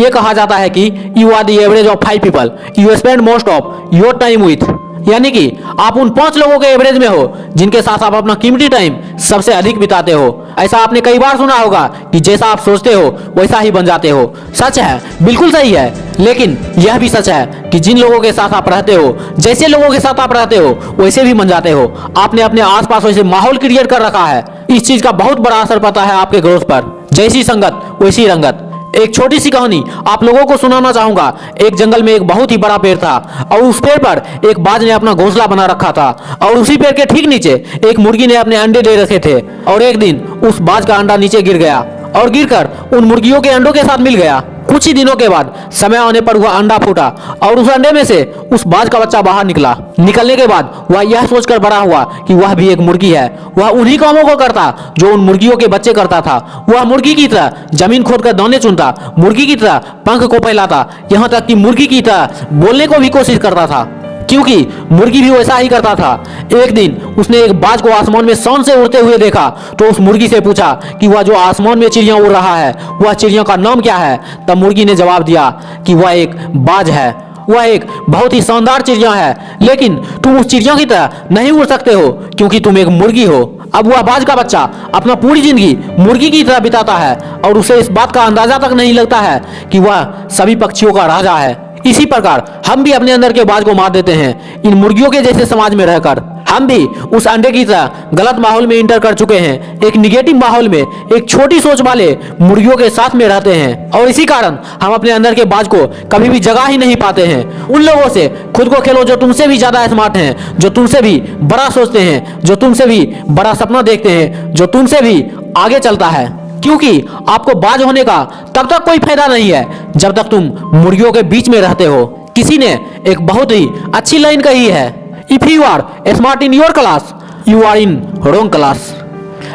ये कहा जाता है कि you are the average of 5 people you spend most of your time with, यानी कि आप उन 5 लोगों के एवरेज में हो जिनके साथ आप अपना कीमती टाइम सबसे अधिक बिताते हो। ऐसा आपने कई बार सुना होगा कि जैसा आप सोचते हो वैसा ही बन जाते हो। सच है, बिल्कुल सही है, लेकिन यह भी सच है कि जिन लोगों के साथ आप रहते हो, जैसे लोगों के साथ आप रहते हो वैसे भी बन जाते हो। आपने अपने आसपास वैसे माहौल क्रिएट कर रखा है, इस चीज का बहुत बड़ा असर पड़ता है आपके ग्रोथ पर। जैसी संगत वैसी रंगत। एक छोटी सी कहानी आप लोगों को सुनाना चाहूंगा। एक जंगल में एक बहुत ही बड़ा पेड़ था और उस पेड़ पर एक बाज ने अपना घोंसला बना रखा था और उसी पेड़ के ठीक नीचे एक मुर्गी ने अपने अंडे दे रखे थे। और एक दिन उस बाज का अंडा नीचे गिर गया और गिरकर उन मुर्गियों के अंडों के साथ मिल गया। कुछ ही दिनों के बाद समय आने पर वह अंडा फूटा और उस अंडे में से उस बाज का बच्चा बाहर निकला। निकलने के बाद वह यह सोचकर बड़ा हुआ कि वह भी एक मुर्गी है। वह उन्हीं कामों को करता जो उन मुर्गियों के बच्चे करता था। वह मुर्गी की तरह जमीन खोदकर दाने चुनता, मुर्गी की तरह पंख को फैलाता, यहाँ तक कि मुर्गी की तरह बोलने को भी कोशिश करता था, क्योंकि मुर्गी भी वैसा ही करता था। एक दिन उसने एक बाज को आसमान में शान से उड़ते हुए देखा तो उस मुर्गी से पूछा कि वह जो आसमान में चिड़िया उड़ रहा है वह चिड़िया का नाम क्या है। तब मुर्गी ने जवाब दिया कि वह एक बाज है, वह एक बहुत ही शानदार चिड़िया है, लेकिन तुम उस चिड़िया की तरह नहीं उड़ सकते हो क्योंकि तुम एक मुर्गी हो। अब वह बाज का बच्चा अपना पूरी जिंदगी मुर्गी की तरह बिताता है और उसे इस बात का अंदाजा तक नहीं लगता है कि वह सभी पक्षियों का राजा है। इसी प्रकार हम भी अपने अंदर के बाज को मार देते हैं। इन मुर्गियों के जैसे समाज में रहकर हम भी उस अंडे की तरह गलत माहौल में इंटर कर चुके हैं। एक निगेटिव माहौल में एक छोटी सोच वाले मुर्गियों के साथ में रहते हैं और इसी कारण हम अपने अंदर के बाज को कभी भी जगा ही नहीं पाते हैं। उन लोगों से खुद को खेलो जो तुमसे भी ज्यादा स्मार्ट हैं, जो तुमसे भी बड़ा सोचते हैं, जो तुमसे भी बड़ा सपना देखते हैं, जो तुमसे भी आगे चलता है। क्योंकि आपको बाज होने का तब तक कोई फायदा नहीं है जब तक तुम मुर्गियों के बीच में रहते हो। किसी ने एक बहुत ही अच्छी लाइन कही है, if you are smart in your class you are in wrong class.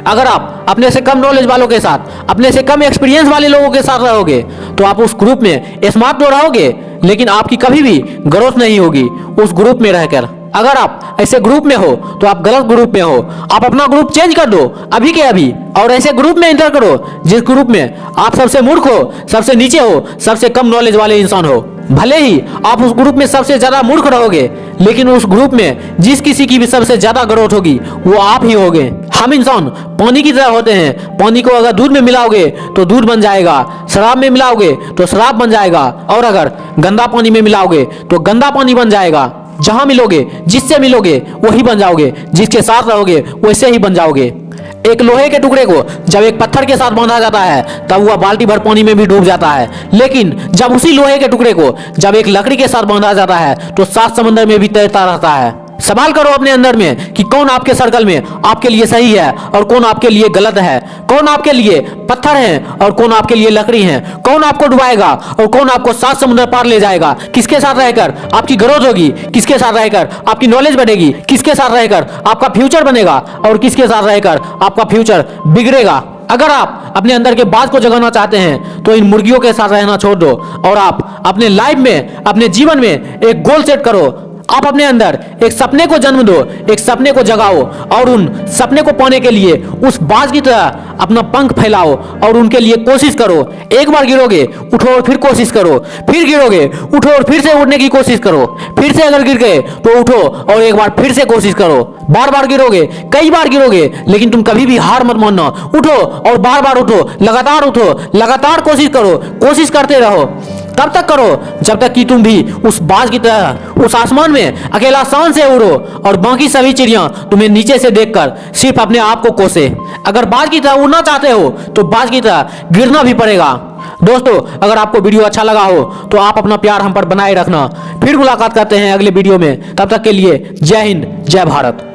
अगर आप अपने से कम नॉलेज वालों के साथ, अपने से कम एक्सपीरियंस वाले लोगों के साथ रहोगे तो आप उस ग्रुप में स्मार्ट तो रहोगे, लेकिन आपकी कभी भी ग्रोथ नहीं होगी उस ग्रुप में रहकर। अगर आप ऐसे ग्रुप में हो तो आप गलत ग्रुप में हो। आप अपना ग्रुप चेंज कर दो अभी के अभी और ऐसे ग्रुप में एंटर करो जिस ग्रुप में आप सबसे मूर्ख हो, सबसे नीचे हो, सबसे कम नॉलेज वाले इंसान हो। भले ही आप उस ग्रुप में सबसे ज्यादा मूर्ख रहोगे, लेकिन उस ग्रुप में जिस किसी की भी सबसे ज्यादा ग्रोथ होगी वो आप ही होगे। हम इंसान पानी की तरह होते हैं। पानी को अगर दूध में मिलाओगे तो दूध बन जाएगा, शराब में मिलाओगे तो शराब बन जाएगा, और अगर गंदा पानी में मिलाओगे तो गंदा पानी बन जाएगा। जहां मिलोगे, जिससे मिलोगे वही बन जाओगे, जिसके साथ रहोगे वैसे ही बन जाओगे। एक लोहे के टुकड़े को जब एक पत्थर के साथ बांधा जाता है तब वह बाल्टी भर पानी में भी डूब जाता है, लेकिन जब उसी लोहे के टुकड़े को जब एक लकड़ी के साथ बांधा जाता है तो 7 समंदर में भी तैरता रहता है। सवाल करो अपने अंदर में कि कौन आपके सर्कल में आपके लिए सही है और कौन आपके लिए गलत है, कौन आपके लिए पत्थर है और कौन आपके लिए लकड़ी है, कौन आपको डुबाएगा और कौन आपको 7 समुद्र पार ले जाएगा। किसके साथ रहकर आपकी ग्रोथ होगी, किसके साथ रहकर आपकी नॉलेज बढ़ेगी, किसके साथ रहकर आपका फ्यूचर बनेगा और किसके साथ रहकर आपका फ्यूचर बिगड़ेगा। अगर आप अपने अंदर के बात को जगाना चाहते हैं तो इन मुर्गियों के साथ रहना छोड़ दो और आप अपने लाइफ में, अपने जीवन में एक गोल सेट करो। आप अपने अंदर एक सपने को जन्म दो, एक सपने को जगाओ और उन सपने को पाने के लिए उस बाज की तरह अपना पंख फैलाओ और उनके लिए कोशिश करो। एक बार गिरोगे उठो और फिर कोशिश करो, फिर गिरोगे उठो और फिर से उठने की कोशिश करो, फिर से अगर गिर गए तो उठो और एक बार फिर से कोशिश करो। बार बार गिरोगे, कई बार गिरोगे, लेकिन तुम कभी भी हार मत मानना। उठो और बार बार उठो, लगातार उठो, लगातार कोशिश करो, कोशिश करते रहो। तब तक करो जब तक कि तुम भी उस बाज की तरह उस आसमान में अकेला शान से उड़ो और बाकी सभी चिड़िया तुम्हें नीचे से देखकर सिर्फ अपने आप को कोसे। अगर बाज की तरह उड़ना चाहते हो तो बाज की तरह गिरना भी पड़ेगा। दोस्तों, अगर आपको वीडियो अच्छा लगा हो तो आप अपना प्यार हम पर बनाए रखना। फिर मुलाकात करते हैं अगले वीडियो में। तब तक के लिए जय हिंद, जय भारत।